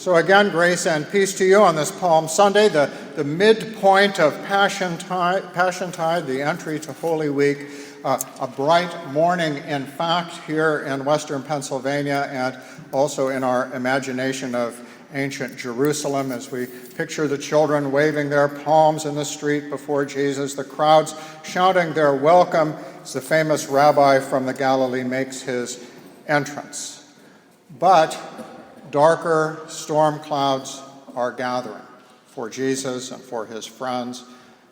So again, grace and peace to you on this Palm Sunday, the midpoint of Passion Tide, the entry to Holy Week, a bright morning, in fact, here in western Pennsylvania and also in our imagination of ancient Jerusalem as we picture the children waving their palms in the street before Jesus, the crowds shouting their welcome as the famous rabbi from the Galilee makes his entrance. But darker storm clouds are gathering for Jesus and for his friends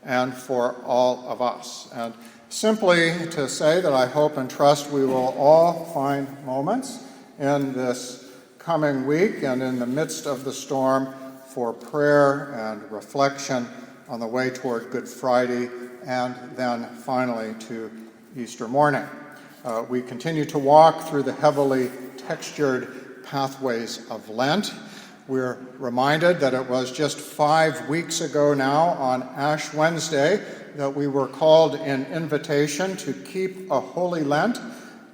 and for all of us. And simply to say that I hope and trust we will all find moments in this coming week and in the midst of the storm for prayer and reflection on the way toward Good Friday and then finally to Easter morning. We continue to walk through the heavily textured pathways of Lent. We're reminded that it was just 5 weeks ago now on Ash Wednesday that we were called in invitation to keep a holy Lent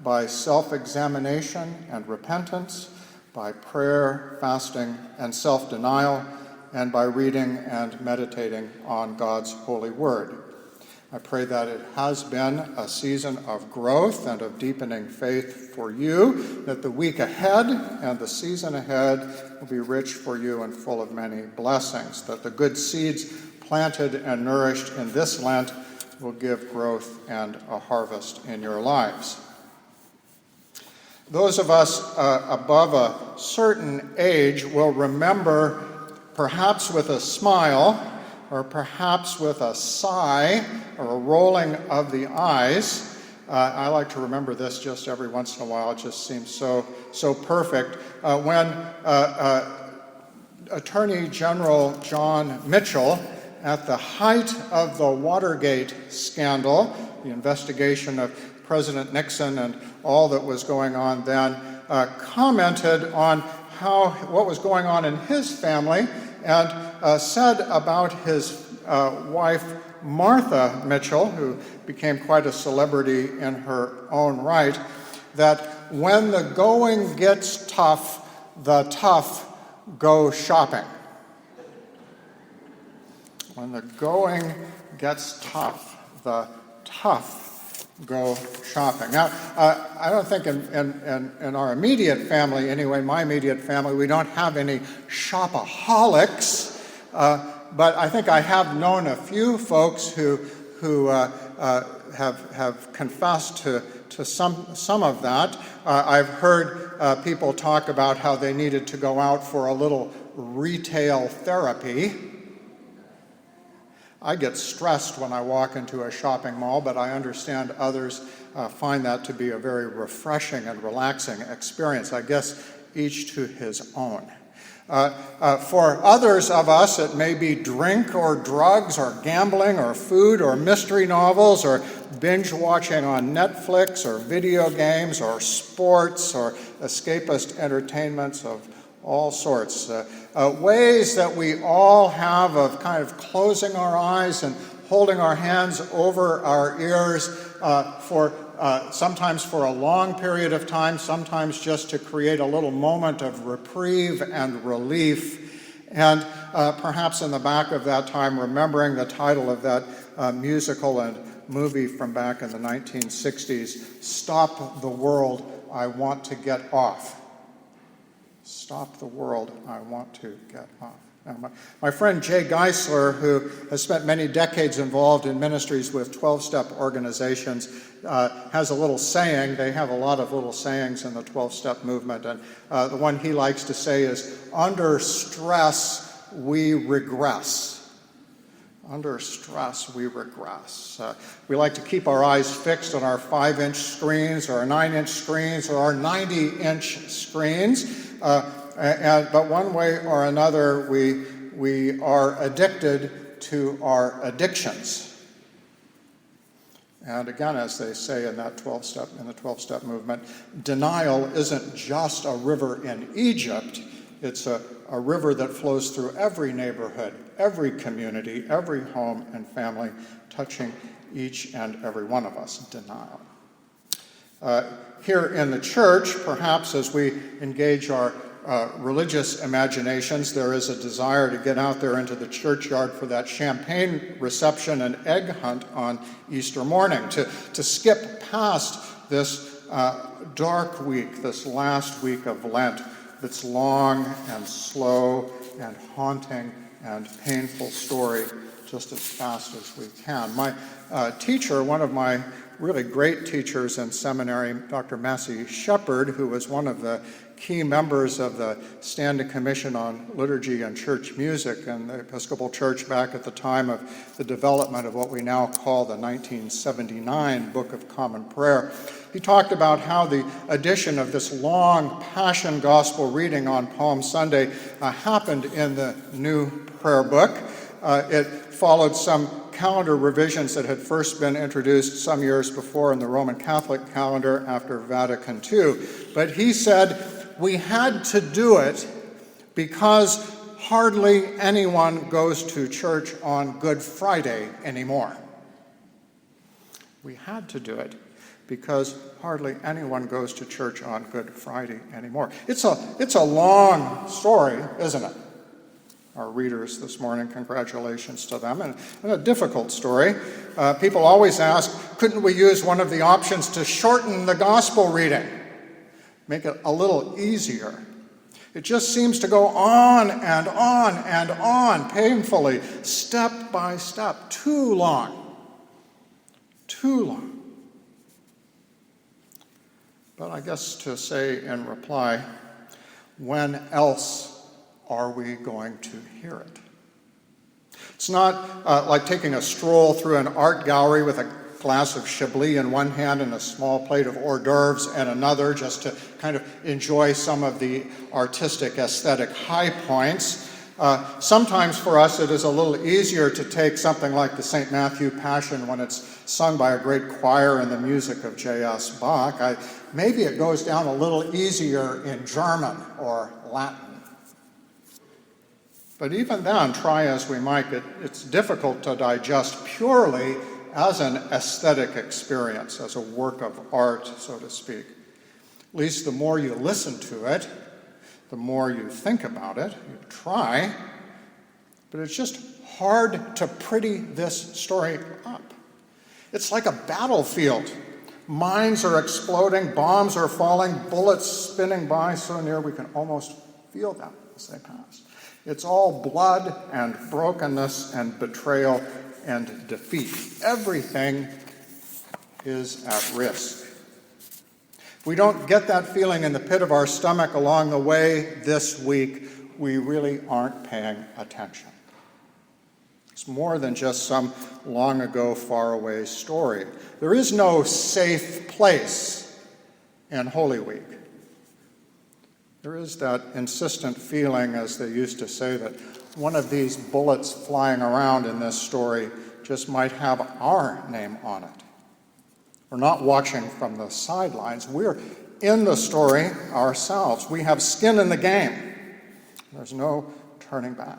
by self-examination and repentance, by prayer, fasting, and self-denial, and by reading and meditating on God's holy word. I pray that it has been a season of growth and of deepening faith for you, that the week ahead and the season ahead will be rich for you and full of many blessings, that the good seeds planted and nourished in this Lent will give growth and a harvest in your lives. Those of us above a certain age will remember, perhaps with a smile, or perhaps with a sigh or a rolling of the eyes. I like to remember this just every once in a while. It just seems so perfect. When Attorney General John Mitchell, at the height of the Watergate scandal, the investigation of President Nixon and all that was going on then, commented on what was going on in his family and said about his wife, Martha Mitchell, who became quite a celebrity in her own right, that when the going gets tough, the tough go shopping. When the going gets tough, the tough go shopping. Now, I don't think in our immediate family, anyway, my immediate family, we don't have any shopaholics, but I think I have known a few folks who have confessed to some of that. I've heard people talk about how they needed to go out for a little retail therapy. I get stressed when I walk into a shopping mall, but I understand others find that to be a very refreshing and relaxing experience. I guess each to his own. For others of us, it may be drink or drugs or gambling or food or mystery novels or binge watching on Netflix or video games or sports or escapist entertainments of all sorts. Ways that we all have of kind of closing our eyes and holding our hands over our ears sometimes for a long period of time, sometimes just to create a little moment of reprieve and relief. And perhaps in the back of that time, remembering the title of that musical and movie from back in the 1960s, Stop the World, I Want to Get Off. Stop the world, I want to get off. Now, my friend Jay Geisler, who has spent many decades involved in ministries with 12-step organizations, has a little saying. They have a lot of little sayings in the 12-step movement, and the one he likes to say is, under stress, we regress. Under stress, we regress. We like to keep our eyes fixed on our 5-inch screens or our 9-inch screens or our 90-inch screens. But one way or another, we are addicted to our addictions. And again, as they say in that 12-step movement, denial isn't just a river in Egypt. It's a river that flows through every neighborhood, every community, every home and family, touching each and every one of us. Denial. Here in the church, perhaps as we engage our religious imaginations, there is a desire to get out there into the churchyard for that champagne reception and egg hunt on Easter morning, to skip past this dark week, this last week of Lent that's long and slow and haunting and painful story, just as fast as we can. My teacher, one of my really great teachers in seminary, Dr. Massey Shepard, who was one of the key members of the Standing Commission on Liturgy and Church Music in the Episcopal Church back at the time of the development of what we now call the 1979 Book of Common Prayer. He talked about how the addition of this long Passion Gospel reading on Palm Sunday happened in the new prayer book. It followed some calendar revisions that had first been introduced some years before in the Roman Catholic calendar after Vatican II. But he said, we had to do it because hardly anyone goes to church on Good Friday anymore. We had to do it because hardly anyone goes to church on Good Friday anymore. It's a long story, isn't it? Our readers this morning, congratulations to them, and a difficult story. People always ask, couldn't we use one of the options to shorten the gospel reading? Make it a little easier. It just seems to go on and on and on, painfully, step by step, too long. Too long. But I guess to say in reply, when else are we going to hear it? It's not like taking a stroll through an art gallery with a glass of Chablis in one hand and a small plate of hors d'oeuvres in another, just to kind of enjoy some of the artistic, aesthetic high points. Sometimes for us it is a little easier to take something like the St. Matthew Passion when it's sung by a great choir in the music of J.S. Bach. Maybe it goes down a little easier in German or Latin. But even then, try as we might, it's difficult to digest purely as an aesthetic experience, as a work of art, so to speak. At least the more you listen to it, the more you think about it, you try, but it's just hard to pretty this story up. It's like a battlefield. Mines are exploding, bombs are falling, bullets spinning by so near we can almost feel them as they pass. It's all blood and brokenness and betrayal and defeat. Everything is at risk. If we don't get that feeling in the pit of our stomach along the way this week, we really aren't paying attention. It's more than just some long ago, far away story. There is no safe place in Holy Week. There is that insistent feeling, as they used to say, that one of these bullets flying around in this story just might have our name on it. We're not watching from the sidelines. We're in the story ourselves. We have skin in the game. There's no turning back.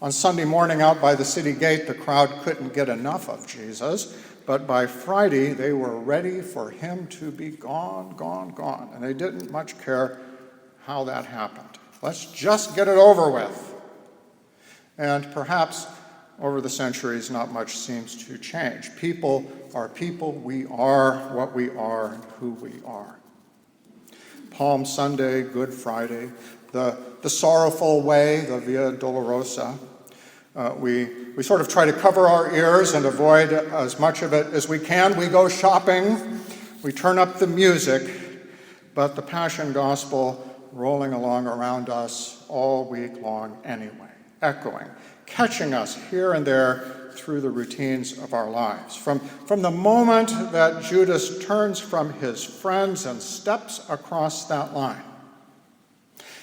On Sunday morning out by the city gate, the crowd couldn't get enough of Jesus, but by Friday they were ready for him to be gone, gone, gone. And they didn't much care how that happened. Let's just get it over with. And perhaps over the centuries, not much seems to change. People are people. We are what we are and who we are. Palm Sunday, Good Friday, the sorrowful way, the Via Dolorosa. We sort of try to cover our ears and avoid as much of it as we can. We go shopping, we turn up the music, but the Passion Gospel rolling along around us all week long anyway, echoing, catching us here and there through the routines of our lives. From the moment that Judas turns from his friends and steps across that line.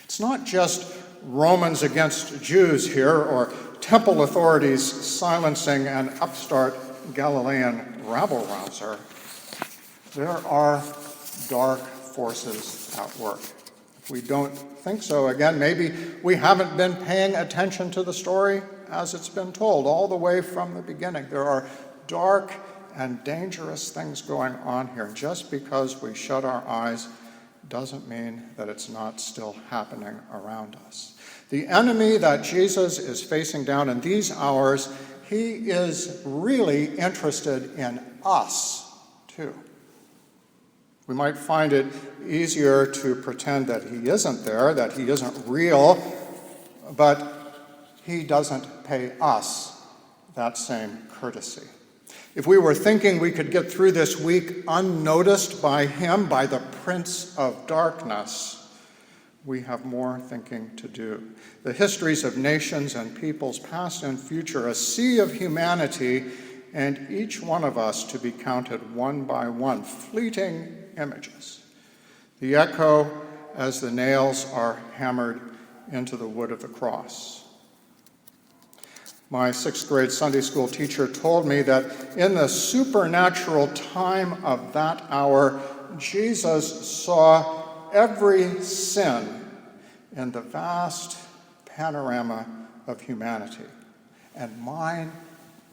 It's not just Romans against Jews here, or temple authorities silencing an upstart Galilean rabble-rouser. There are dark forces at work. If we don't think so, again, maybe we haven't been paying attention to the story as it's been told all the way from the beginning. There are dark and dangerous things going on here. Just because we shut our eyes doesn't mean that it's not still happening around us. The enemy that Jesus is facing down in these hours, he is really interested in us too. We might find it easier to pretend that he isn't there, that he isn't real, but he doesn't pay us that same courtesy. If we were thinking we could get through this week unnoticed by him, by the Prince of Darkness, we have more thinking to do. The histories of nations and peoples, past and future, a sea of humanity, and each one of us to be counted one by one, fleeting images. The echo as the nails are hammered into the wood of the cross. My 6th grade Sunday school teacher told me that in the supernatural time of that hour, Jesus saw every sin in the vast panorama of humanity, and mine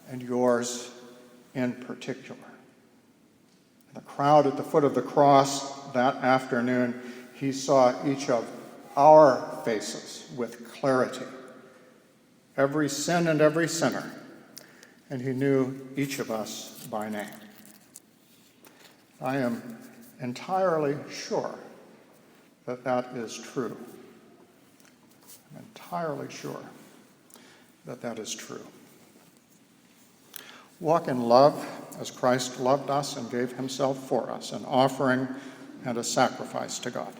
and yours in particular. In the crowd at the foot of the cross that afternoon, he saw each of our faces with clarity, every sin and every sinner, and he knew each of us by name. I am entirely sure that that is true. I'm entirely sure that that is true. Walk in love as Christ loved us and gave himself for us, an offering and a sacrifice to God.